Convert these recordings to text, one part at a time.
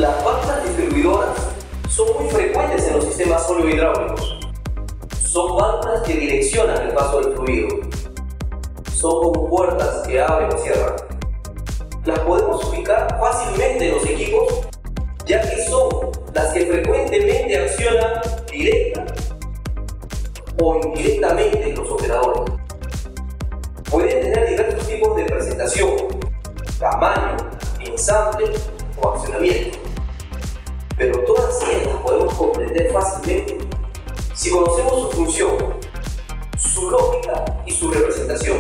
Las válvulas distribuidoras son muy frecuentes en los sistemas sólido-hidráulicos. Son válvulas que direccionan el paso del fluido. Son como puertas que abren o cierran. Las podemos ubicar fácilmente en los equipos, ya que son las que frecuentemente accionan directa o indirectamente en los operadores. Pueden tener diversos tipos de presentación, tamaño, ensamble o accionamiento, pero todas ellas las podemos comprender fácilmente si conocemos su función, su lógica y su representación.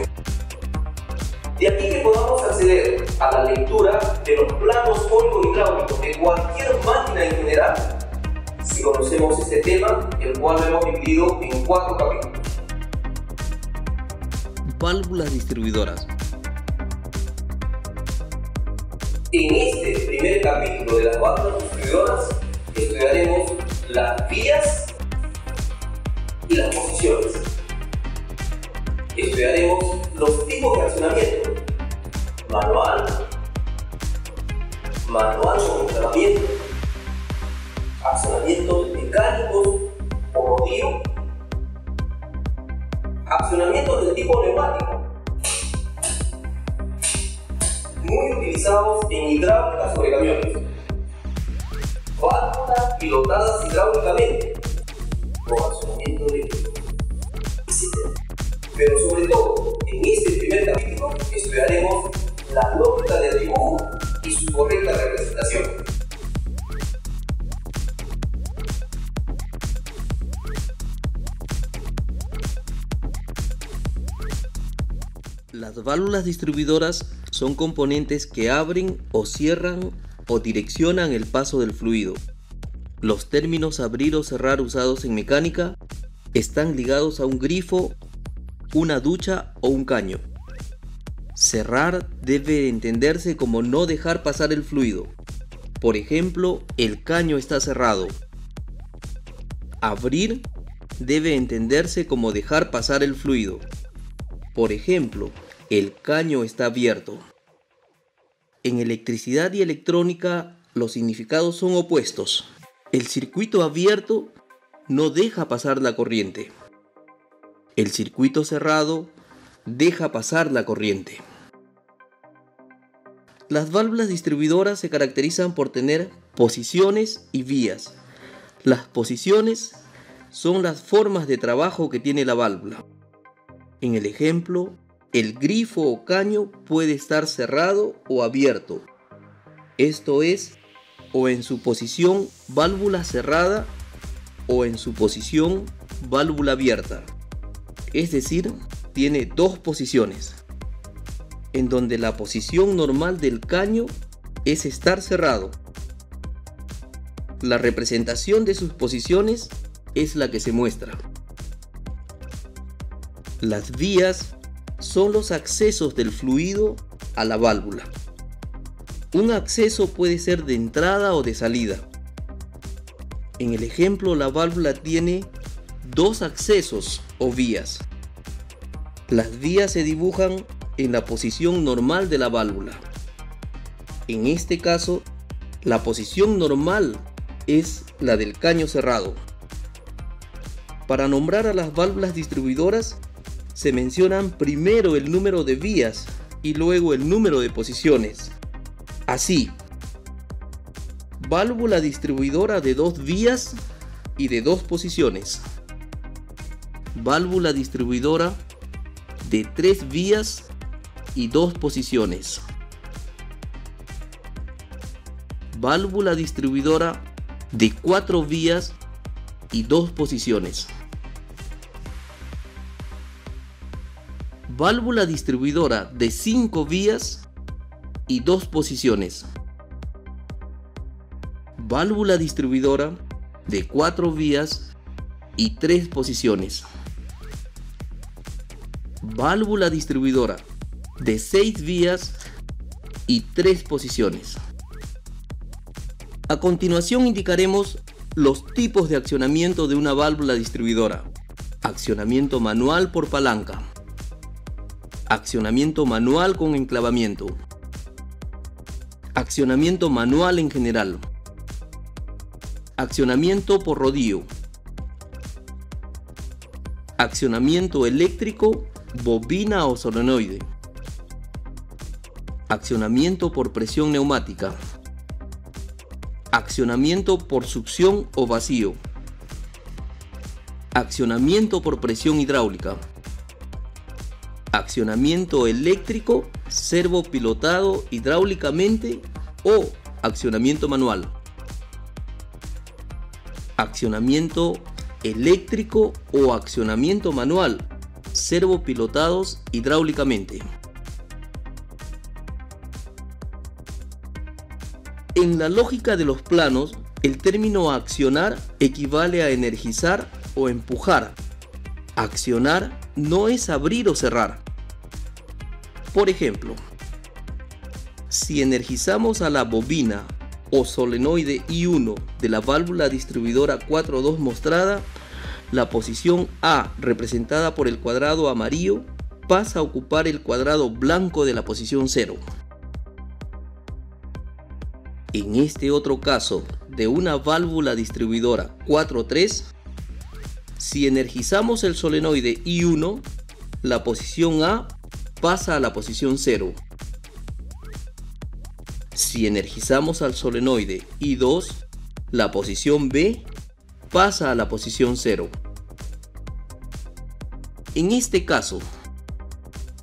De aquí que podamos acceder a la lectura de los planos sólido-hidráulicos de cualquier máquina en general si conocemos este tema, el cual lo hemos dividido en 4 capítulos. Válvulas distribuidoras. En este primer capítulo de las válvulas distribuidoras estudiaremos las vías y las posiciones. Estudiaremos los tipos de accionamiento: manual con enclavamiento, accionamientos mecánicos o rodillo, accionamientos del tipo neumático, muy utilizados en hidráulica sobre camiones, válvulas pilotadas hidráulicamente con accionamiento eléctrico, etc. Pero sobre todo, en este primer capítulo estudiaremos la lógica del dibujo y su correcta representación. Las válvulas distribuidoras son componentes que abren o cierran o direccionan el paso del fluido. Los términos abrir o cerrar usados en mecánica están ligados a un grifo, una ducha o un caño. Cerrar debe entenderse como no dejar pasar el fluido. Por ejemplo, el caño está cerrado. Abrir debe entenderse como dejar pasar el fluido. Por ejemplo, el caño está abierto. En electricidad y electrónica, los significados son opuestos. El circuito abierto no deja pasar la corriente. El circuito cerrado deja pasar la corriente. Las válvulas distribuidoras se caracterizan por tener posiciones y vías. Las posiciones son las formas de trabajo que tiene la válvula. En el ejemplo, el grifo o caño puede estar cerrado o abierto. Esto es, o en su posición válvula cerrada o en su posición válvula abierta. Es decir, tiene dos posiciones, en donde la posición normal del caño es estar cerrado. La representación de sus posiciones es la que se muestra. Las vías son los accesos del fluido a la válvula. Un acceso puede ser de entrada o de salida. En el ejemplo, la válvula tiene dos accesos o vías. Las vías se dibujan en la posición normal de la válvula. En este caso, la posición normal es la del caño cerrado. Para nombrar a las válvulas distribuidoras, se mencionan primero el número de vías y luego el número de posiciones. Así, válvula distribuidora de 2 vías y de 2 posiciones. Válvula distribuidora de 3 vías y 2 posiciones. Válvula distribuidora de 4 vías y 2 posiciones. Válvula distribuidora de 5 vías y 2 posiciones. Válvula distribuidora de 4 vías y 3 posiciones. Válvula distribuidora de 6 vías y 3 posiciones. A continuación indicaremos los tipos de accionamiento de una válvula distribuidora. Accionamiento manual por palanca. Accionamiento manual con enclavamiento. Accionamiento manual en general. Accionamiento por rodillo. Accionamiento eléctrico, bobina o solenoide. Accionamiento por presión neumática. Accionamiento por succión o vacío. Accionamiento por presión hidráulica. Accionamiento eléctrico, servopilotado hidráulicamente o accionamiento manual. Accionamiento eléctrico o accionamiento manual, servopilotados hidráulicamente. En la lógica de los planos, el término accionar equivale a energizar o empujar. Accionar no es abrir o cerrar. Por ejemplo, si energizamos a la bobina o solenoide I1 de la válvula distribuidora 4.2 mostrada, la posición A, representada por el cuadrado amarillo, pasa a ocupar el cuadrado blanco de la posición 0. En este otro caso, de una válvula distribuidora 4.3, si energizamos el solenoide I1, la posición A pasa a la posición 0. Si energizamos al solenoide I2, la posición B pasa a la posición 0. En este caso,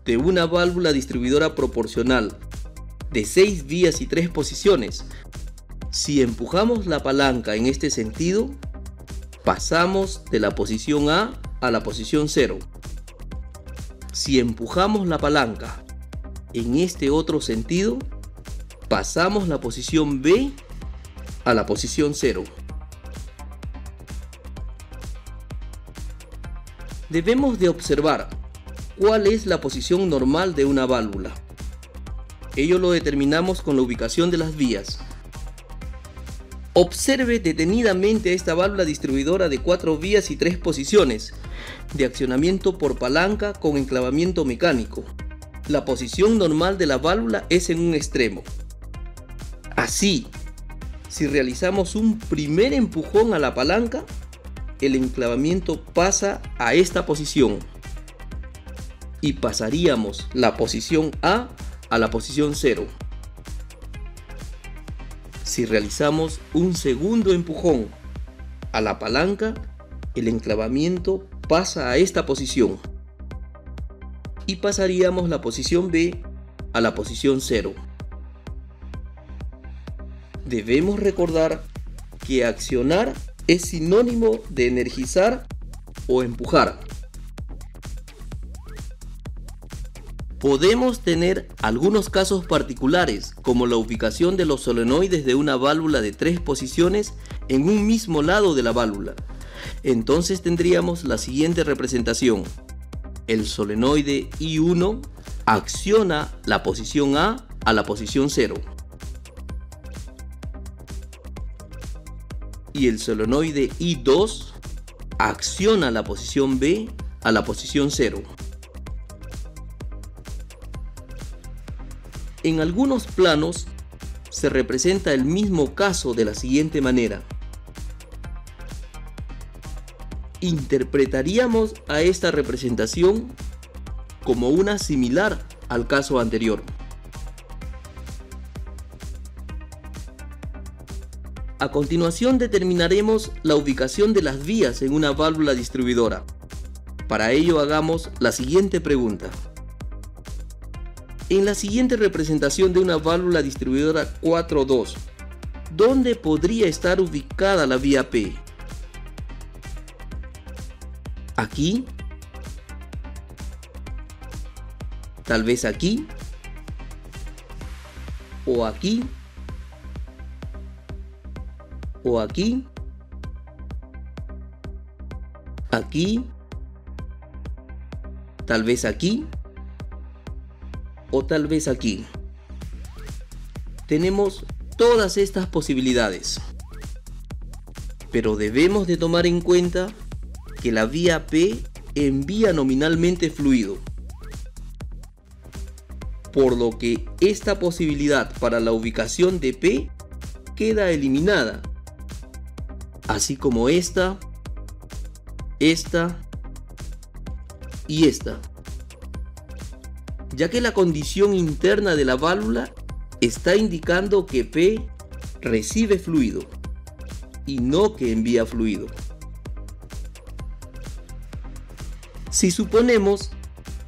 de una válvula distribuidora proporcional de 6 vías y 3 posiciones, si empujamos la palanca en este sentido, pasamos de la posición A a la posición 0. Si empujamos la palanca en este otro sentido, pasamos la posición B a la posición 0. Debemos de observar cuál es la posición normal de una válvula. Ello lo determinamos con la ubicación de las vías. Observe detenidamente esta válvula distribuidora de 4 vías y 3 posiciones, de accionamiento por palanca con enclavamiento mecánico. La posición normal de la válvula es en un extremo. Así, si realizamos un primer empujón a la palanca, el enclavamiento pasa a esta posición y pasaríamos la posición A a la posición 0. Si realizamos un segundo empujón a la palanca, el enclavamiento pasa a esta posición y pasaríamos la posición B a la posición 0. Debemos recordar que accionar es sinónimo de energizar o empujar. Podemos tener algunos casos particulares, como la ubicación de los solenoides de una válvula de 3 posiciones en un mismo lado de la válvula. Entonces tendríamos la siguiente representación. El solenoide I1 acciona la posición A a la posición 0. Y el solenoide I2 acciona la posición B a la posición 0. En algunos planos se representa el mismo caso de la siguiente manera. Interpretaríamos a esta representación como una similar al caso anterior. A continuación determinaremos la ubicación de las vías en una válvula distribuidora. Para ello hagamos la siguiente pregunta. En la siguiente representación de una válvula distribuidora 4.2, ¿dónde podría estar ubicada la vía P? ¿Aquí? ¿Tal vez aquí? ¿O aquí? ¿O aquí? ¿Aquí? ¿Tal vez aquí? ¿O tal vez aquí? Tenemos todas estas posibilidades, pero debemos de tomar en cuenta que la vía P envía nominalmente fluido, por lo que esta posibilidad para la ubicación de P queda eliminada. así como esta y esta, ya que la condición interna de la válvula está indicando que P recibe fluido y no que envía fluido. Si suponemos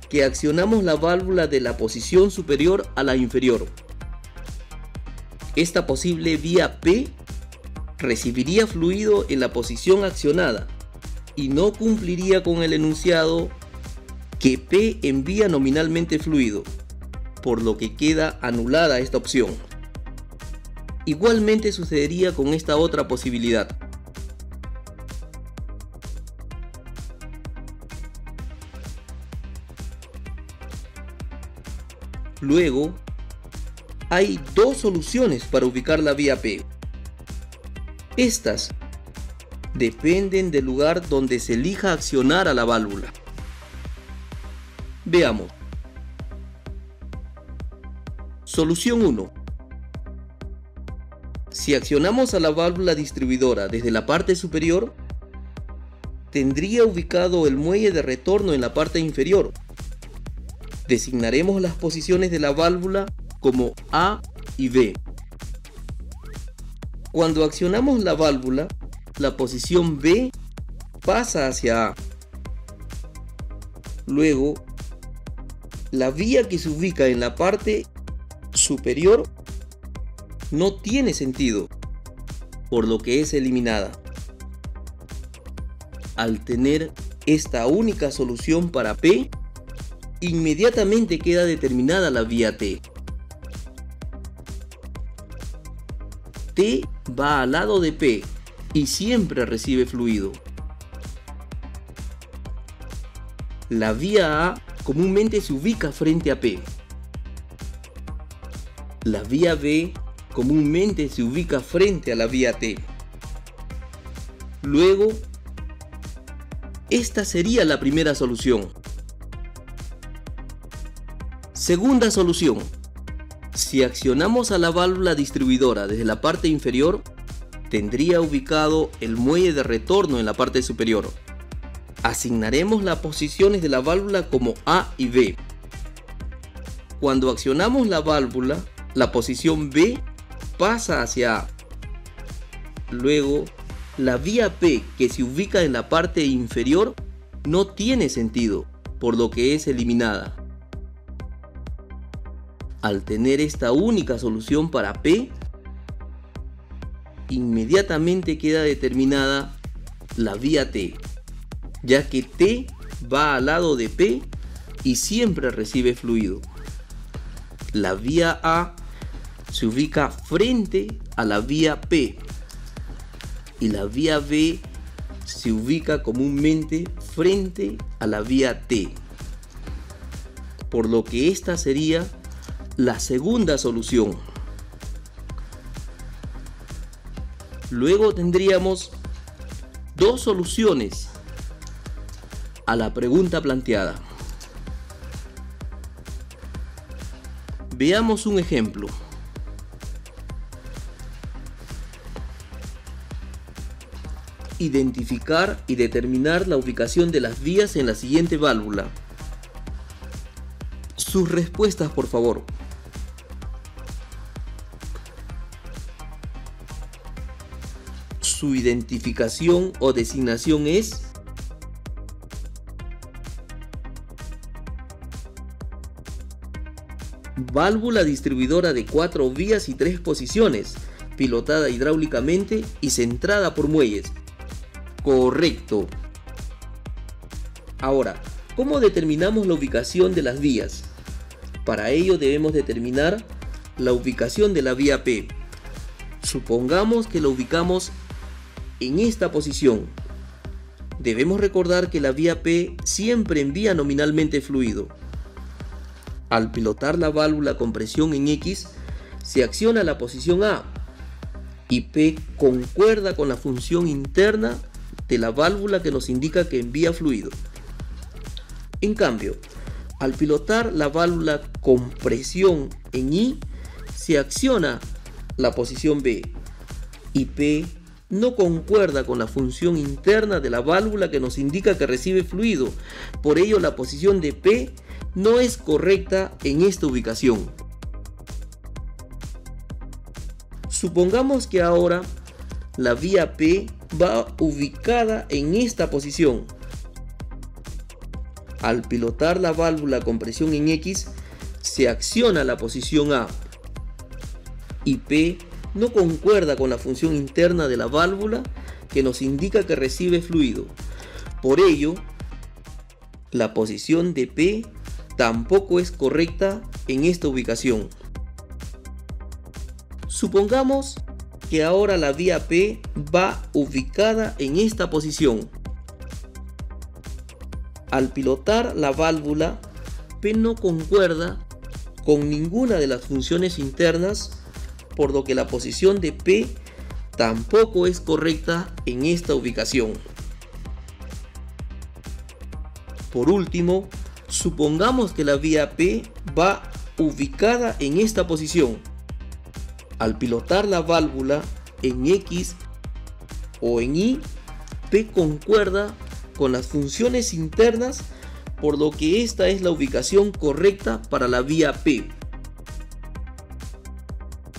que accionamos la válvula de la posición superior a la inferior, esta posible vía P recibiría fluido en la posición accionada y no cumpliría con el enunciado que P envía nominalmente fluido, por lo que queda anulada esta opción. Igualmente sucedería con esta otra posibilidad. Luego, hay dos soluciones para ubicar la vía P. Estas dependen del lugar donde se elija accionar a la válvula. Veamos. Solución 1. Si accionamos a la válvula distribuidora desde la parte superior, tendría ubicado el muelle de retorno en la parte inferior. Designaremos las posiciones de la válvula como A y B. Cuando accionamos la válvula, la posición B pasa hacia A. Luego, la vía que se ubica en la parte superior no tiene sentido, por lo que es eliminada. Al tener esta única solución para P, inmediatamente queda determinada la vía T. T va al lado de P y siempre recibe fluido. La vía A comúnmente se ubica frente a P. La vía B comúnmente se ubica frente a la vía T. Luego, esta sería la primera solución. Segunda solución. Si accionamos a la válvula distribuidora desde la parte inferior, tendría ubicado el muelle de retorno en la parte superior. Asignaremos las posiciones de la válvula como A y B. Cuando accionamos la válvula, la posición B pasa hacia A. Luego, la vía P que se ubica en la parte inferior no tiene sentido, por lo que es eliminada. Al tener esta única solución para P, inmediatamente queda determinada la vía T, ya que T va al lado de P y siempre recibe fluido. La vía A se ubica frente a la vía P y la vía B se ubica comúnmente frente a la vía T, por lo que esta sería la segunda solución. Luego tendríamos dos soluciones a la pregunta planteada. Veamos un ejemplo. Identificar y determinar la ubicación de las vías en la siguiente válvula. Sus respuestas, por favor. Su identificación o designación es válvula distribuidora de 4 vías y 3 posiciones, pilotada hidráulicamente y centrada por muelles. Correcto. Ahora, ¿cómo determinamos la ubicación de las vías? Para ello debemos determinar la ubicación de la vía P. Supongamos que la ubicamos en esta posición. Debemos recordar que la vía P siempre envía nominalmente fluido. Al pilotar la válvula con presión en X, se acciona la posición A y P concuerda con la función interna de la válvula que nos indica que envía fluido. En cambio, al pilotar la válvula con presión en Y, se acciona la posición B y P no concuerda con la función interna de la válvula que nos indica que recibe fluido. Por ello, la posición de P no es correcta en esta ubicación. Supongamos que ahora la vía P va ubicada en esta posición. Al pilotar la válvula con presión en X, se acciona la posición A y P no concuerda con la función interna de la válvula que nos indica que recibe fluido. Por ello, la posición de P tampoco es correcta en esta ubicación. Supongamos que ahora la vía P va ubicada en esta posición. Al pilotar la válvula, P no concuerda con ninguna de las funciones internas, por lo que la posición de P tampoco es correcta en esta ubicación. Por último, supongamos que la vía P va ubicada en esta posición. Al pilotar la válvula en X o en Y, P concuerda con las funciones internas, por lo que esta es la ubicación correcta para la vía P.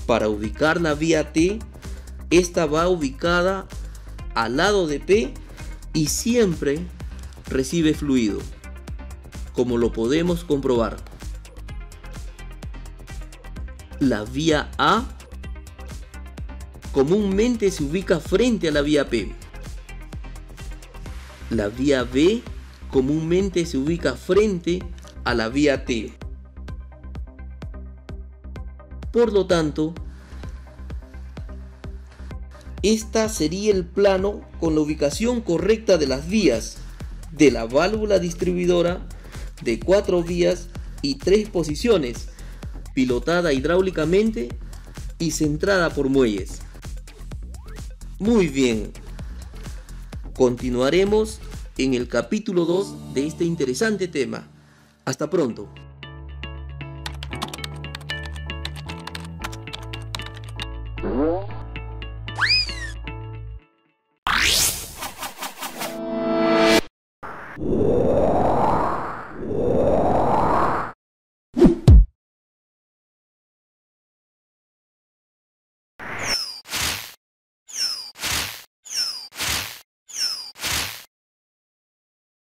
Para ubicar la vía T, esta va ubicada al lado de P y siempre recibe fluido, como lo podemos comprobar. La vía A comúnmente se ubica frente a la vía P. La vía B comúnmente se ubica frente a la vía T. Por lo tanto, esta sería el plano con la ubicación correcta de las vías de la válvula distribuidora de 4 vías y 3 posiciones, pilotada hidráulicamente y centrada por muelles. Muy bien, continuaremos en el capítulo 2 de este interesante tema. Hasta pronto.